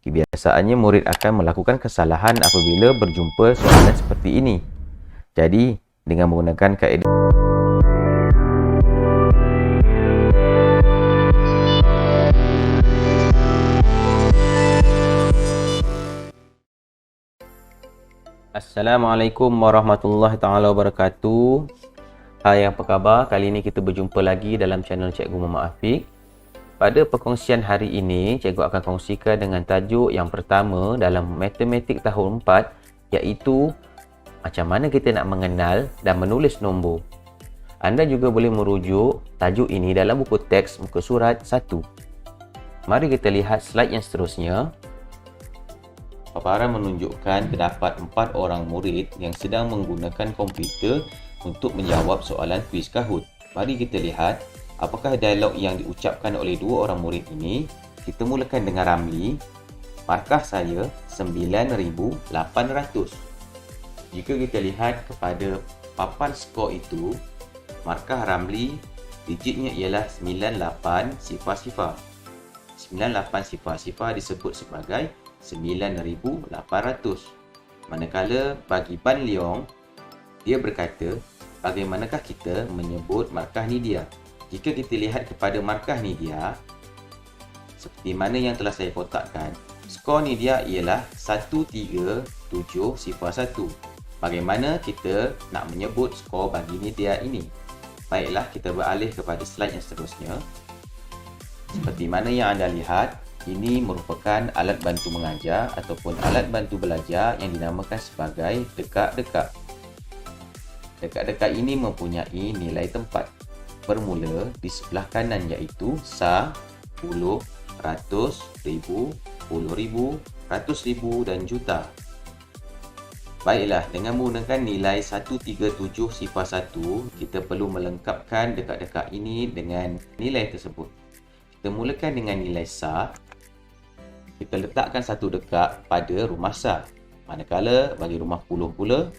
Kebiasaannya murid akan melakukan kesalahan apabila berjumpa soalan seperti ini. Jadi, dengan menggunakan kaedah Assalamualaikum warahmatullahi taala wabarakatuh. Hai, apa khabar? Kali ini kita berjumpa lagi dalam channel Cikgu Muhammad Afiq. Pada perkongsian hari ini, cikgu akan kongsikan dengan tajuk yang pertama dalam matematik tahun 4, iaitu macam mana kita nak mengenal dan menulis nombor. Anda juga boleh merujuk tajuk ini dalam buku teks muka surat 1. Mari kita lihat slide yang seterusnya. Paparan menunjukkan terdapat 4 orang murid yang sedang menggunakan komputer untuk menjawab soalan kuis Kahoot. Mari kita lihat apakah dialog yang diucapkan oleh 2 orang murid ini. Kita mulakan dengan Ramli. Markah saya 9,800. Jika kita lihat kepada papan skor itu, markah Ramli digitnya ialah 9800. 9800 disebut sebagai 9,800. Manakala bagi Ban Leong, dia berkata, bagaimanakah kita menyebut markah Nidia? Jika kita lihat kepada markah Nidia, seperti mana yang telah saya kotakkan, skor Nidia ialah 13701. Bagaimana kita nak menyebut skor bagi Nidia ini? Baiklah, kita beralih kepada slide yang seterusnya. Seperti mana yang anda lihat, ini merupakan alat bantu mengajar ataupun alat bantu belajar yang dinamakan sebagai dekak-dekak. Dekak-dekak ini mempunyai nilai tempat. Bermula di sebelah kanan iaitu sa, puluh, ratus, ribu, puluh ribu, ratus ribu dan juta. Baiklah, dengan menggunakan nilai 13701, kita perlu melengkapkan dekak-dekak ini dengan nilai tersebut. Kita mulakan dengan nilai sa. Kita letakkan satu dekak pada rumah sa. Manakala bagi rumah puluh pula,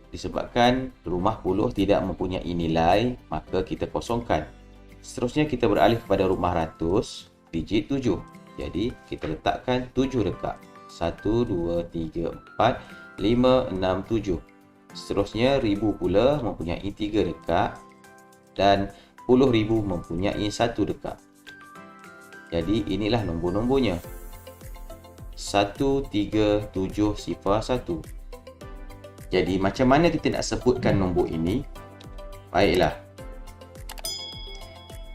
disebabkan rumah puluh tidak mempunyai nilai, maka kita kosongkan. Seterusnya kita beralih kepada rumah ratus, digit 7. Jadi kita letakkan 7 dekak. 1, 2, 3, 4, 5, 6, 7. Seterusnya ribu pula mempunyai 3 dekak dan 10,000 mempunyai 1 dekak. Jadi inilah nombor-nombornya. 13701. Jadi macam mana kita nak sebutkan nombor ini? Baiklah.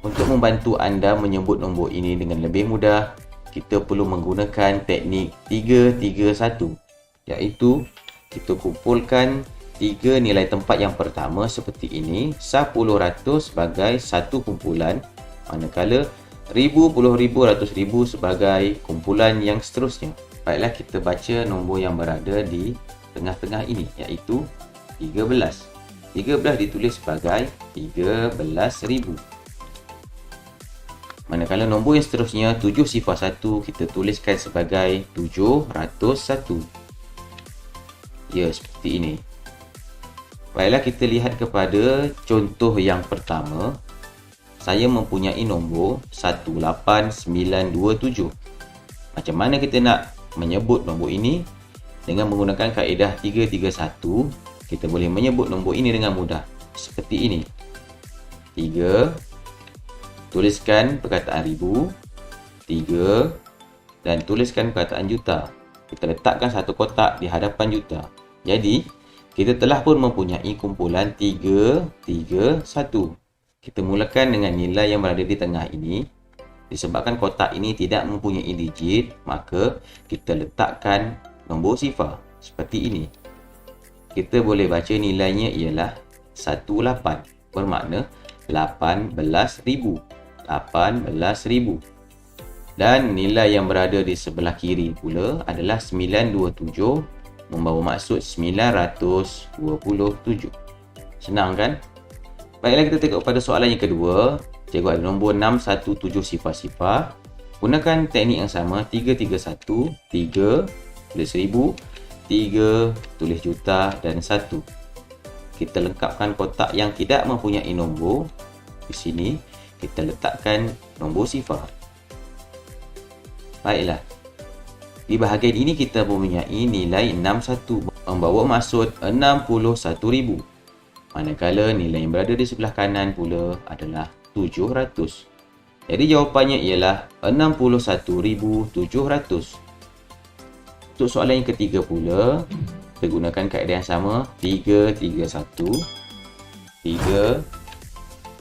Untuk membantu anda menyebut nombor ini dengan lebih mudah, kita perlu menggunakan teknik 331, iaitu kita kumpulkan 3 nilai tempat yang pertama seperti ini, sa, puluh, ratus sebagai satu kumpulan, manakala ribu, puluh ribu, ratus ribu sebagai kumpulan yang seterusnya. Baiklah, kita baca nombor yang berada di tengah-tengah ini, iaitu 13. 13 ditulis sebagai 13,000. Manakala nombor yang seterusnya 701 kita tuliskan sebagai 701. Ya, seperti ini. Baiklah, kita lihat kepada contoh yang pertama. Saya mempunyai nombor 18927. Macam mana kita nak menyebut nombor ini? Dengan menggunakan kaedah 331, kita boleh menyebut nombor ini dengan mudah. Seperti ini. 3, tuliskan perkataan ribu, 3, dan tuliskan perkataan juta. Kita letakkan satu kotak di hadapan juta. Jadi, kita telah pun mempunyai kumpulan 331. Kita mulakan dengan nilai yang berada di tengah ini. Disebabkan kotak ini tidak mempunyai digit, maka kita letakkan nombor sifar seperti ini. Kita boleh baca nilainya ialah 18, bermakna 18,000. 18,000. Dan nilai yang berada di sebelah kiri pula adalah 927, membawa maksud 927. Senang kan? Baiklah, kita tengok pada soalan yang kedua. Cikgu ada nombor 61700. Gunakan teknik yang sama, 331, 3, tulis 1000, 3, tulis juta dan 1. Kita lengkapkan kotak yang tidak mempunyai nombor. Di sini kita letakkan nombor sifar. Baiklah. Di bahagian ini kita mempunyai nilai 61 membawa maksud 61,000. Manakala nilai yang berada di sebelah kanan pula adalah 700. Jadi jawapannya ialah 61,700. Untuk soalan yang ketiga pula, kita gunakan kaedah yang sama. 3, 3, 1. 3,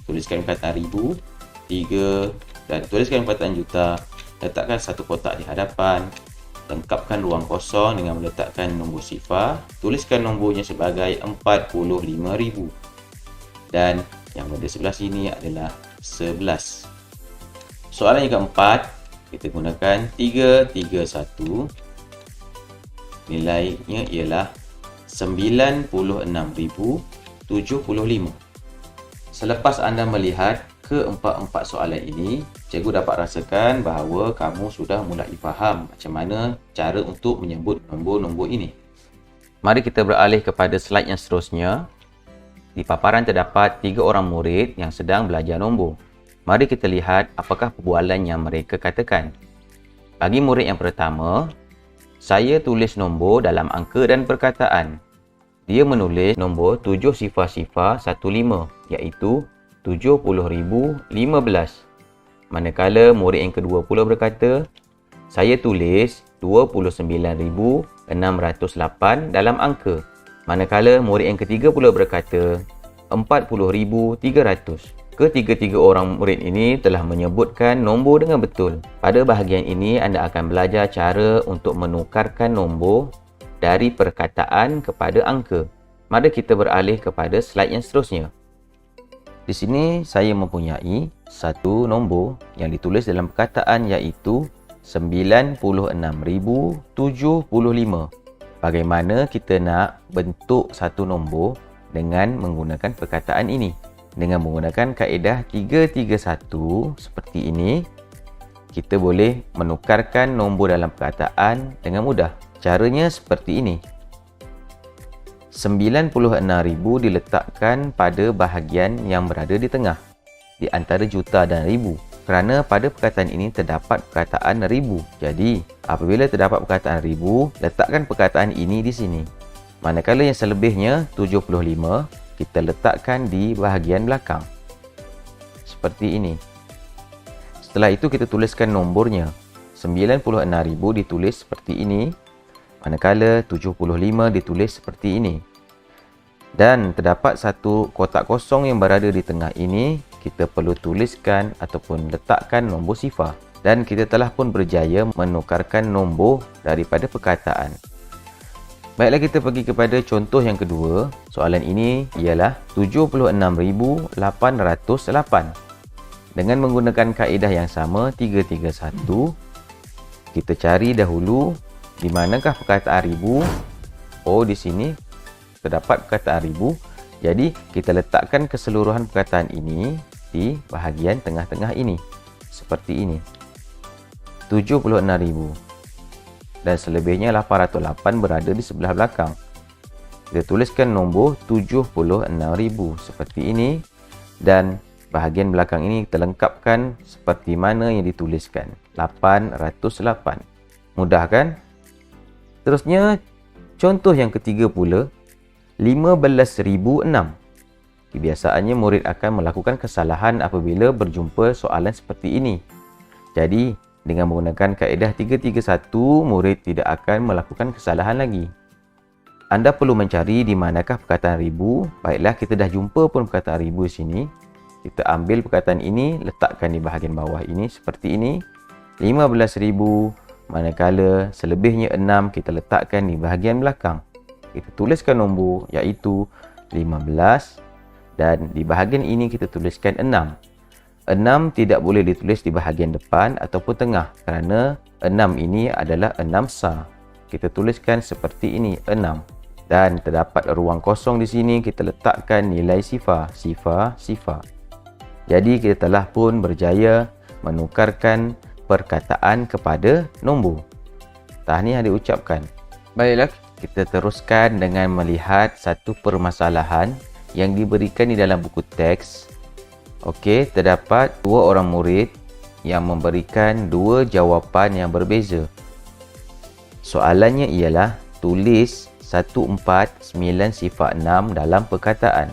tuliskan perkataan ribu. 3, dan tuliskan perkataan juta. Letakkan satu kotak di hadapan. Lengkapkan ruang kosong dengan meletakkan nombor sifar. Tuliskan nombornya sebagai 45,000. Dan yang berada sebelah sini adalah 11. Soalan yang keempat, kita gunakan 3, 3, 1. Nilainya ialah 96,075. Selepas anda melihat keempat-empat soalan ini, cikgu dapat rasakan bahawa kamu sudah mulai faham macam mana cara untuk menyebut nombor-nombor ini. Mari kita beralih kepada slide yang seterusnya. Di paparan terdapat 3 orang murid yang sedang belajar nombor. Mari kita lihat apakah perbualan yang mereka katakan. Bagi murid yang pertama, saya tulis nombor dalam angka dan perkataan. Dia menulis nombor 7 sifar-sifar 15, iaitu 70,015. Manakala murid yang kedua pula berkata, saya tulis 29,608 dalam angka. Manakala murid yang ketiga pula berkata, 40,300. Ketiga-tiga orang murid ini telah menyebutkan nombor dengan betul. Pada bahagian ini, anda akan belajar cara untuk menukarkan nombor dari perkataan kepada angka. Mari kita beralih kepada slide yang seterusnya. Di sini saya mempunyai satu nombor yang ditulis dalam perkataan, iaitu 96,075. Bagaimana kita nak bentuk satu nombor dengan menggunakan perkataan ini? Dengan menggunakan kaedah 331 seperti ini, kita boleh menukarkan nombor dalam perkataan dengan mudah. Caranya seperti ini. 96,000 diletakkan pada bahagian yang berada di tengah, di antara juta dan ribu. Kerana pada perkataan ini terdapat perkataan ribu. Jadi, apabila terdapat perkataan ribu, letakkan perkataan ini di sini. Manakala yang selebihnya, 75, kita letakkan di bahagian belakang. Seperti ini. Setelah itu kita tuliskan nombornya. 96,000 ditulis seperti ini. Manakala 75 ditulis seperti ini. Dan terdapat satu kotak kosong yang berada di tengah ini. Kita perlu tuliskan ataupun letakkan nombor sifar. Dan kita telah pun berjaya menukarkan nombor daripada perkataan. Baiklah, kita pergi kepada contoh yang kedua. Soalan ini ialah 76,808. Dengan menggunakan kaedah yang sama, 331, kita cari dahulu di manakah perkataan ribu. Oh, di sini terdapat perkataan ribu. Jadi, kita letakkan keseluruhan perkataan ini di bahagian tengah-tengah ini. Seperti ini. 76,000. Dan selebihnya 808 berada di sebelah belakang. Kita tuliskan nombor 76,000 seperti ini. Dan bahagian belakang ini kita lengkapkan seperti mana yang dituliskan. 808. Mudah kan? Terusnya, contoh yang ketiga pula. 15,006. Kebiasaannya murid akan melakukan kesalahan apabila berjumpa soalan seperti ini. Jadi, dengan menggunakan kaedah 331, murid tidak akan melakukan kesalahan lagi. Anda perlu mencari di manakah perkataan ribu. Baiklah, kita dah jumpa pun perkataan ribu di sini. Kita ambil perkataan ini, letakkan di bahagian bawah ini seperti ini. 15,000, manakala selebihnya 6 kita letakkan di bahagian belakang. Kita tuliskan nombor, iaitu 15, dan di bahagian ini kita tuliskan 6. 6 tidak boleh ditulis di bahagian depan ataupun tengah kerana 6 ini adalah 6 sah. Kita tuliskan seperti ini, 6. Dan terdapat ruang kosong di sini, kita letakkan nilai sifar, sifar, sifar. Jadi kita telah pun berjaya menukarkan perkataan kepada nombor. Tahniah diucapkan. Baiklah, kita teruskan dengan melihat satu permasalahan yang diberikan di dalam buku teks. Okey, terdapat 2 orang murid yang memberikan 2 jawapan yang berbeza. Soalannya ialah tulis 149 sifat 6 dalam perkataan.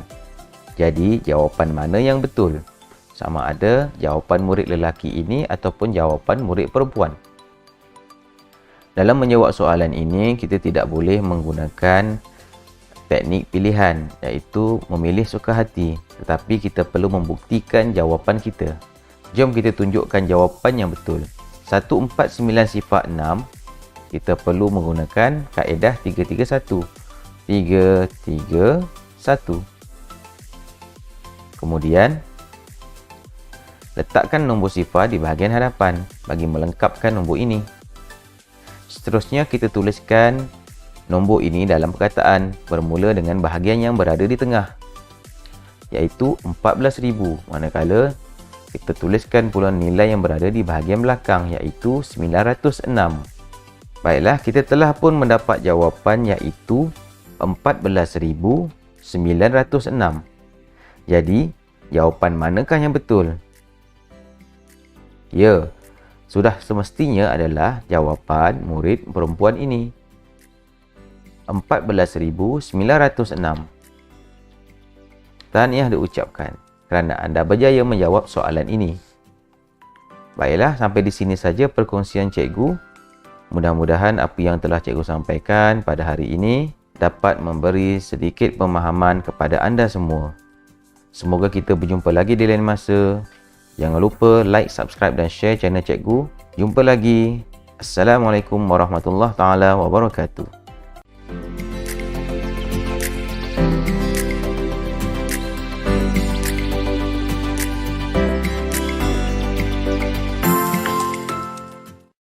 Jadi, jawapan mana yang betul? Sama ada jawapan murid lelaki ini ataupun jawapan murid perempuan. Dalam menjawab soalan ini, kita tidak boleh menggunakan teknik pilihan, iaitu memilih suka hati, tetapi kita perlu membuktikan jawapan kita. Jom kita tunjukkan jawapan yang betul. 149 sifat 6, kita perlu menggunakan kaedah 331. 331. Kemudian, letakkan nombor sifar di bahagian hadapan bagi melengkapkan nombor ini. Seterusnya, kita tuliskan nombor ini dalam perkataan bermula dengan bahagian yang berada di tengah, iaitu 14,000, manakala kita tuliskan pula nilai yang berada di bahagian belakang, iaitu 906. Baiklah, kita telah pun mendapat jawapan, iaitu 14,906. Jadi, jawapan manakah yang betul? Ya, sudah semestinya adalah jawapan murid perempuan ini. 14,906. Tahniah diucapkan kerana anda berjaya menjawab soalan ini. Baiklah, sampai di sini saja perkongsian cikgu. Mudah-mudahan apa yang telah cikgu sampaikan pada hari ini dapat memberi sedikit pemahaman kepada anda semua. Semoga kita berjumpa lagi di lain masa. Jangan lupa like, subscribe dan share channel cikgu. Jumpa lagi. Assalamualaikum warahmatullahi taala wabarakatuh.